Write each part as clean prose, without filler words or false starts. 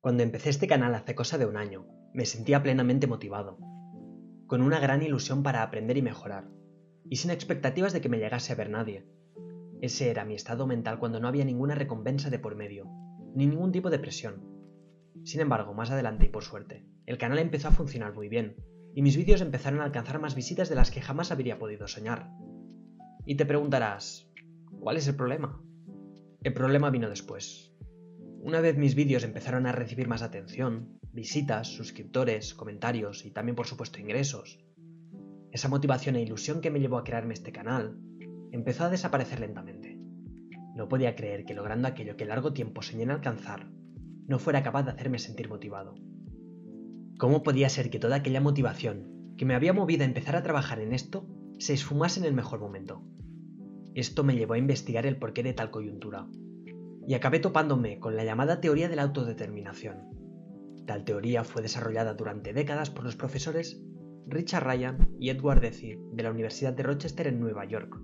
Cuando empecé este canal hace cosa de un año, me sentía plenamente motivado, con una gran ilusión para aprender y mejorar, y sin expectativas de que me llegase a ver nadie. Ese era mi estado mental cuando no había ninguna recompensa de por medio, ni ningún tipo de presión. Sin embargo, más adelante y por suerte, el canal empezó a funcionar muy bien, y mis vídeos empezaron a alcanzar más visitas de las que jamás habría podido soñar. Y te preguntarás, ¿cuál es el problema? El problema vino después. Una vez mis vídeos empezaron a recibir más atención, visitas, suscriptores, comentarios y también por supuesto ingresos, esa motivación e ilusión que me llevó a crearme este canal empezó a desaparecer lentamente. No podía creer que logrando aquello que largo tiempo soñé en alcanzar, no fuera capaz de hacerme sentir motivado. ¿Cómo podía ser que toda aquella motivación que me había movido a empezar a trabajar en esto se esfumase en el mejor momento? Esto me llevó a investigar el porqué de tal coyuntura, y acabé topándome con la llamada teoría de la autodeterminación. Tal teoría fue desarrollada durante décadas por los profesores Richard Ryan y Edward Deci de la Universidad de Rochester en Nueva York.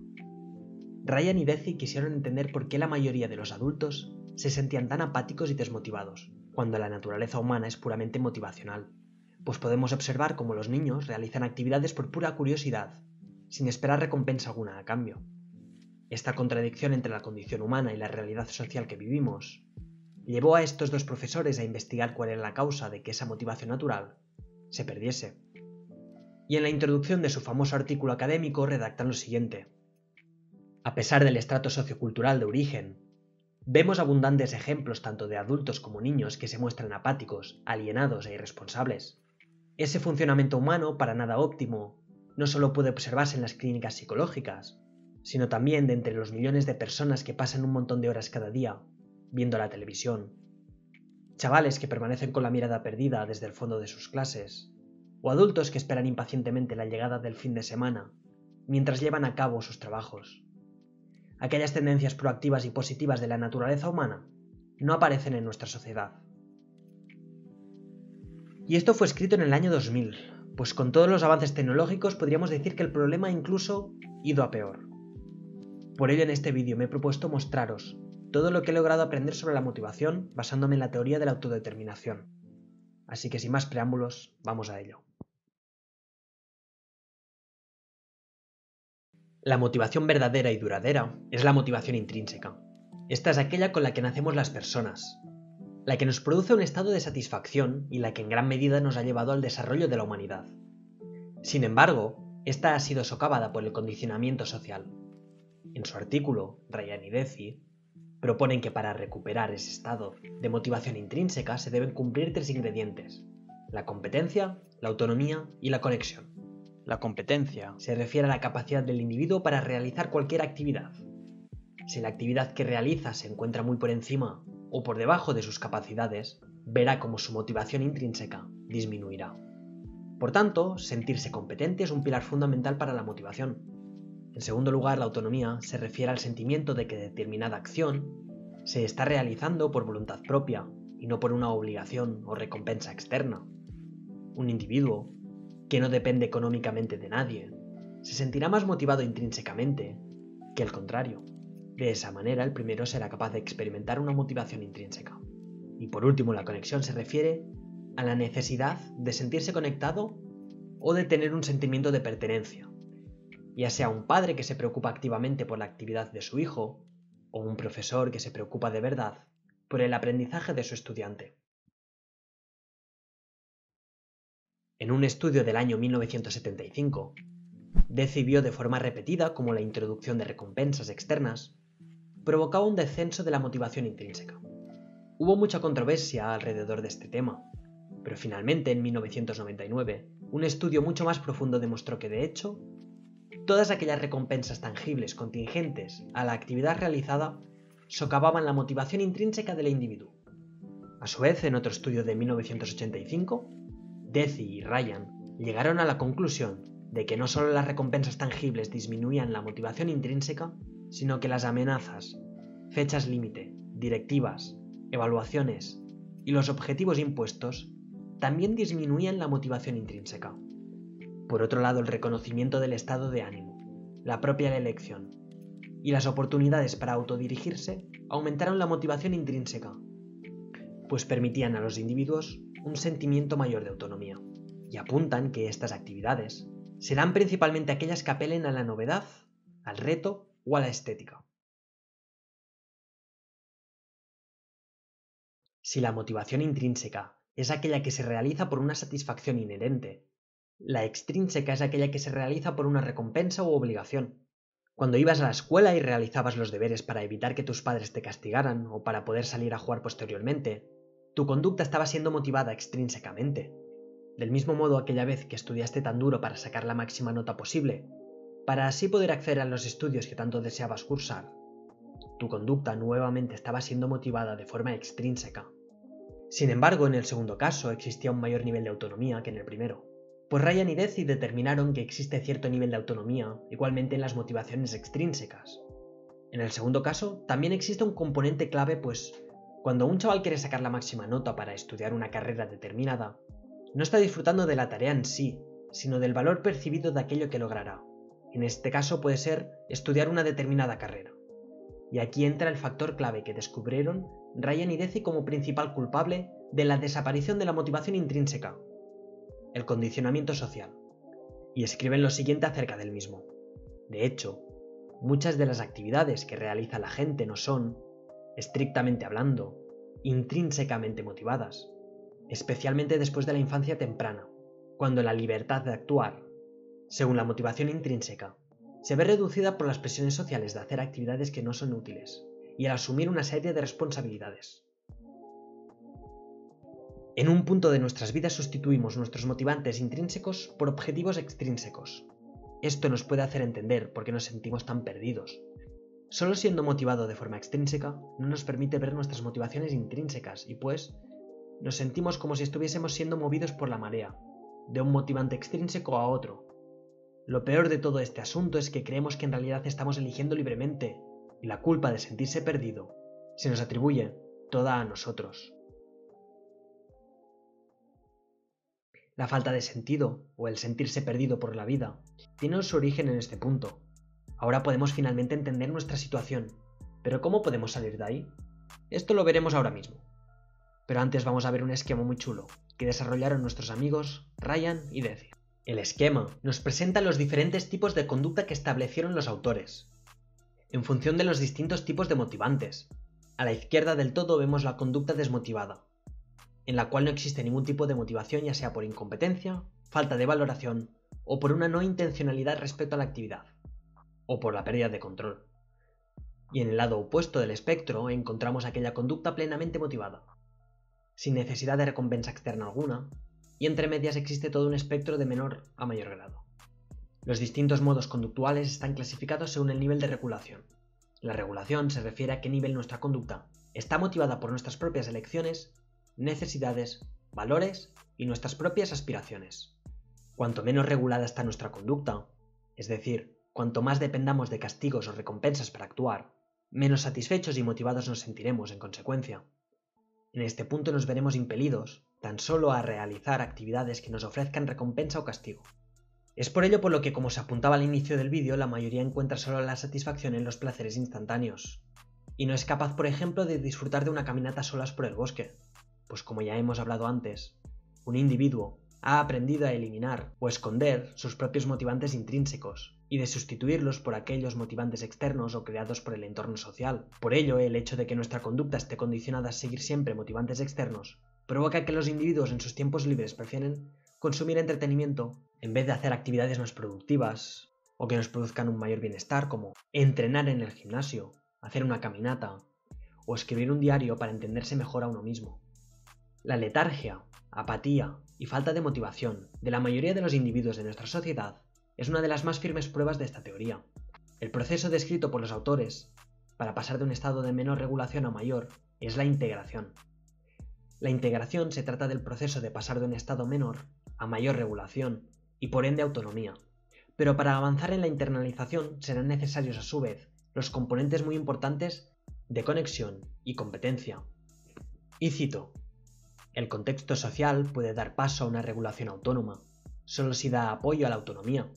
Ryan y Deci quisieron entender por qué la mayoría de los adultos se sentían tan apáticos y desmotivados, cuando la naturaleza humana es puramente motivacional, pues podemos observar cómo los niños realizan actividades por pura curiosidad, sin esperar recompensa alguna a cambio. Esta contradicción entre la condición humana y la realidad social que vivimos llevó a estos dos profesores a investigar cuál era la causa de que esa motivación natural se perdiese. Y en la introducción de su famoso artículo académico redactan lo siguiente: a pesar del estrato sociocultural de origen, vemos abundantes ejemplos tanto de adultos como niños que se muestran apáticos, alienados e irresponsables. Ese funcionamiento humano, para nada óptimo, no solo puede observarse en las clínicas psicológicas, sino también de entre los millones de personas que pasan un montón de horas cada día viendo la televisión, chavales que permanecen con la mirada perdida desde el fondo de sus clases, o adultos que esperan impacientemente la llegada del fin de semana mientras llevan a cabo sus trabajos. Aquellas tendencias proactivas y positivas de la naturaleza humana no aparecen en nuestra sociedad. Y esto fue escrito en el año 2000, pues con todos los avances tecnológicos podríamos decir que el problema ha incluso ido a peor. Por ello en este vídeo me he propuesto mostraros todo lo que he logrado aprender sobre la motivación basándome en la teoría de la autodeterminación. Así que sin más preámbulos, vamos a ello. La motivación verdadera y duradera es la motivación intrínseca. Esta es aquella con la que nacemos las personas, la que nos produce un estado de satisfacción y la que en gran medida nos ha llevado al desarrollo de la humanidad. Sin embargo, esta ha sido socavada por el condicionamiento social. En su artículo, Ryan y Deci proponen que para recuperar ese estado de motivación intrínseca se deben cumplir tres ingredientes: la competencia, la autonomía y la conexión. La competencia se refiere a la capacidad del individuo para realizar cualquier actividad. Si la actividad que realiza se encuentra muy por encima o por debajo de sus capacidades, verá cómo su motivación intrínseca disminuirá. Por tanto, sentirse competente es un pilar fundamental para la motivación. En segundo lugar, la autonomía se refiere al sentimiento de que determinada acción se está realizando por voluntad propia y no por una obligación o recompensa externa. Un individuo que no depende económicamente de nadie se sentirá más motivado intrínsecamente que el contrario. De esa manera, el primero será capaz de experimentar una motivación intrínseca. Y por último, la conexión se refiere a la necesidad de sentirse conectado o de tener un sentimiento de pertenencia, ya sea un padre que se preocupa activamente por la actividad de su hijo, o un profesor que se preocupa de verdad por el aprendizaje de su estudiante. En un estudio del año 1975, Deci vio de forma repetida cómo la introducción de recompensas externas provocaba un descenso de la motivación intrínseca. Hubo mucha controversia alrededor de este tema, pero finalmente en 1999, un estudio mucho más profundo demostró que de hecho, todas aquellas recompensas tangibles contingentes a la actividad realizada socavaban la motivación intrínseca del individuo. A su vez, en otro estudio de 1985, Deci y Ryan llegaron a la conclusión de que no solo las recompensas tangibles disminuían la motivación intrínseca, sino que las amenazas, fechas límite, directivas, evaluaciones y los objetivos impuestos también disminuían la motivación intrínseca. Por otro lado, el reconocimiento del estado de ánimo, la propia elección y las oportunidades para autodirigirse aumentaron la motivación intrínseca. pues permitían a los individuos un sentimiento mayor de autonomía, y apuntan que estas actividades serán principalmente aquellas que apelen a la novedad, al reto o a la estética. Si la motivación intrínseca es aquella que se realiza por una satisfacción inherente, la extrínseca es aquella que se realiza por una recompensa u obligación. Cuando ibas a la escuela y realizabas los deberes para evitar que tus padres te castigaran o para poder salir a jugar posteriormente, tu conducta estaba siendo motivada extrínsecamente. Del mismo modo, aquella vez que estudiaste tan duro para sacar la máxima nota posible, para así poder acceder a los estudios que tanto deseabas cursar, tu conducta nuevamente estaba siendo motivada de forma extrínseca. Sin embargo, en el segundo caso existía un mayor nivel de autonomía que en el primero, pues Ryan y Deci determinaron que existe cierto nivel de autonomía igualmente en las motivaciones extrínsecas. En el segundo caso, también existe un componente clave, pues cuando un chaval quiere sacar la máxima nota para estudiar una carrera determinada, no está disfrutando de la tarea en sí, sino del valor percibido de aquello que logrará. En este caso puede ser estudiar una determinada carrera. Y aquí entra el factor clave que descubrieron Ryan y Deci como principal culpable de la desaparición de la motivación intrínseca: el condicionamiento social. Y escriben lo siguiente acerca del mismo. De hecho, muchas de las actividades que realiza la gente no son, estrictamente hablando, intrínsecamente motivadas, especialmente después de la infancia temprana, cuando la libertad de actuar, según la motivación intrínseca, se ve reducida por las presiones sociales de hacer actividades que no son útiles y al asumir una serie de responsabilidades. En un punto de nuestras vidas sustituimos nuestros motivantes intrínsecos por objetivos extrínsecos. Esto nos puede hacer entender por qué nos sentimos tan perdidos. Solo siendo motivado de forma extrínseca no nos permite ver nuestras motivaciones intrínsecas y pues nos sentimos como si estuviésemos siendo movidos por la marea, de un motivante extrínseco a otro. Lo peor de todo este asunto es que creemos que en realidad estamos eligiendo libremente, y la culpa de sentirse perdido se nos atribuye toda a nosotros. La falta de sentido, o el sentirse perdido por la vida, tiene su origen en este punto. Ahora podemos finalmente entender nuestra situación, pero ¿cómo podemos salir de ahí? Esto lo veremos ahora mismo. Pero antes vamos a ver un esquema muy chulo, que desarrollaron nuestros amigos Ryan y Deci. El esquema nos presenta los diferentes tipos de conducta que establecieron los autores, en función de los distintos tipos de motivantes. A la izquierda del todo vemos la conducta desmotivada, en la cual no existe ningún tipo de motivación, ya sea por incompetencia, falta de valoración o por una no intencionalidad respecto a la actividad, o por la pérdida de control. Y en el lado opuesto del espectro encontramos aquella conducta plenamente motivada, sin necesidad de recompensa externa alguna, y entre medias existe todo un espectro de menor a mayor grado. Los distintos modos conductuales están clasificados según el nivel de regulación. La regulación se refiere a qué nivel nuestra conducta está motivada por nuestras propias elecciones, necesidades, valores y nuestras propias aspiraciones. Cuanto menos regulada está nuestra conducta, es decir, cuanto más dependamos de castigos o recompensas para actuar, menos satisfechos y motivados nos sentiremos en consecuencia. En este punto nos veremos impelidos tan solo a realizar actividades que nos ofrezcan recompensa o castigo. Es por ello por lo que, como se apuntaba al inicio del vídeo, la mayoría encuentra solo la satisfacción en los placeres instantáneos, y no es capaz, por ejemplo, de disfrutar de una caminata solas por el bosque, pues como ya hemos hablado antes, un individuo ha aprendido a eliminar o esconder sus propios motivantes intrínsecos y de sustituirlos por aquellos motivantes externos o creados por el entorno social. Por ello, el hecho de que nuestra conducta esté condicionada a seguir siempre motivantes externos provoca que los individuos en sus tiempos libres prefieren consumir entretenimiento en vez de hacer actividades más productivas o que nos produzcan un mayor bienestar, como entrenar en el gimnasio, hacer una caminata o escribir un diario para entenderse mejor a uno mismo. La letargia, apatía y falta de motivación de la mayoría de los individuos de nuestra sociedad es una de las más firmes pruebas de esta teoría. El proceso descrito por los autores para pasar de un estado de menor regulación a mayor es la integración. La integración se trata del proceso de pasar de un estado menor a mayor regulación y por ende autonomía. Pero para avanzar en la internalización serán necesarios a su vez los componentes muy importantes de conexión y competencia. Y cito: el contexto social puede dar paso a una regulación autónoma, solo si da apoyo a la autonomía.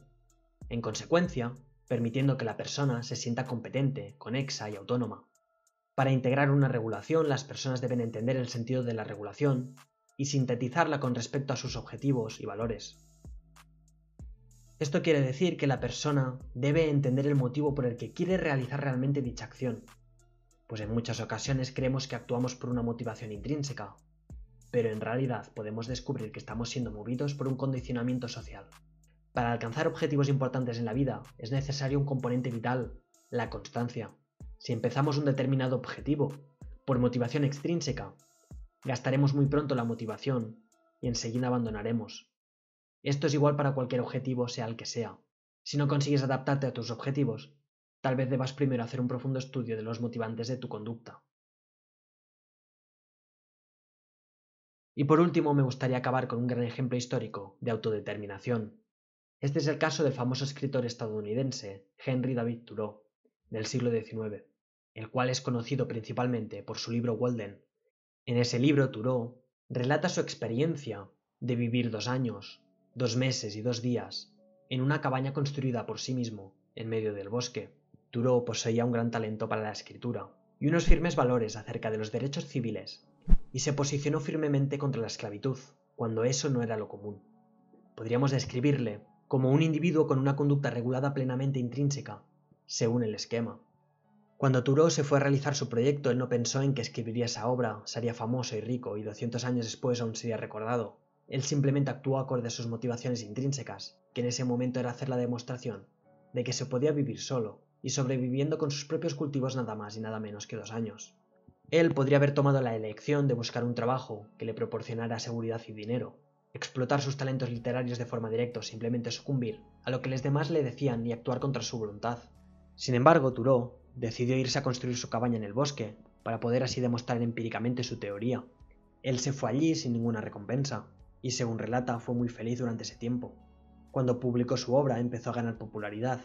En consecuencia, permitiendo que la persona se sienta competente, conexa y autónoma. Para integrar una regulación, las personas deben entender el sentido de la regulación y sintetizarla con respecto a sus objetivos y valores. Esto quiere decir que la persona debe entender el motivo por el que quiere realizar realmente dicha acción, pues en muchas ocasiones creemos que actuamos por una motivación intrínseca, pero en realidad podemos descubrir que estamos siendo movidos por un condicionamiento social. Para alcanzar objetivos importantes en la vida es necesario un componente vital, la constancia. Si empezamos un determinado objetivo por motivación extrínseca, gastaremos muy pronto la motivación y enseguida abandonaremos. Esto es igual para cualquier objetivo, sea el que sea. Si no consigues adaptarte a tus objetivos, tal vez debas primero hacer un profundo estudio de los motivantes de tu conducta. Y por último, me gustaría acabar con un gran ejemplo histórico de autodeterminación. Este es el caso del famoso escritor estadounidense Henry David Thoreau, del siglo XIX, el cual es conocido principalmente por su libro Walden. En ese libro, Thoreau relata su experiencia de vivir 2 años, 2 meses y 2 días en una cabaña construida por sí mismo en medio del bosque. Thoreau poseía un gran talento para la escritura y unos firmes valores acerca de los derechos civiles, y se posicionó firmemente contra la esclavitud, cuando eso no era lo común. Podríamos describirle como un individuo con una conducta regulada plenamente intrínseca, según el esquema. Cuando Thoreau se fue a realizar su proyecto, él no pensó en que escribiría esa obra, sería famoso y rico, y 200 años después aún sería recordado. Él simplemente actuó acorde a sus motivaciones intrínsecas, que en ese momento era hacer la demostración de que se podía vivir solo, y sobreviviendo con sus propios cultivos nada más y nada menos que 2 años. Él podría haber tomado la elección de buscar un trabajo que le proporcionara seguridad y dinero, explotar sus talentos literarios de forma directa o simplemente sucumbir a lo que los demás le decían y actuar contra su voluntad. Sin embargo, Thoreau decidió irse a construir su cabaña en el bosque, para poder así demostrar empíricamente su teoría. Él se fue allí sin ninguna recompensa, y según relata fue muy feliz durante ese tiempo. Cuando publicó su obra empezó a ganar popularidad,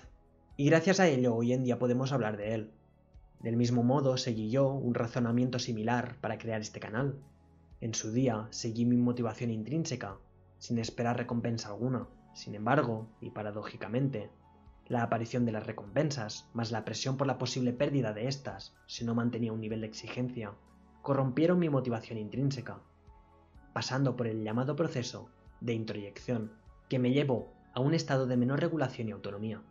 y gracias a ello hoy en día podemos hablar de él. Del mismo modo seguí yo un razonamiento similar para crear este canal. En su día seguí mi motivación intrínseca, sin esperar recompensa alguna. Sin embargo, y paradójicamente, la aparición de las recompensas, más la presión por la posible pérdida de estas si no mantenía un nivel de exigencia, corrompieron mi motivación intrínseca, pasando por el llamado proceso de introyección, que me llevó a un estado de menor regulación y autonomía.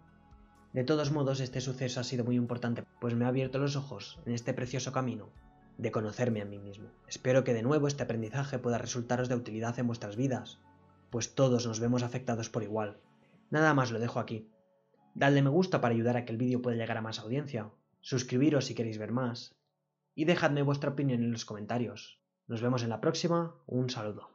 De todos modos, este suceso ha sido muy importante, pues me ha abierto los ojos en este precioso camino de conocerme a mí mismo. Espero que de nuevo este aprendizaje pueda resultaros de utilidad en vuestras vidas, pues todos nos vemos afectados por igual. Nada más, lo dejo aquí. Dadle me gusta para ayudar a que el vídeo pueda llegar a más audiencia, suscribiros si queréis ver más, y dejadme vuestra opinión en los comentarios. Nos vemos en la próxima, un saludo.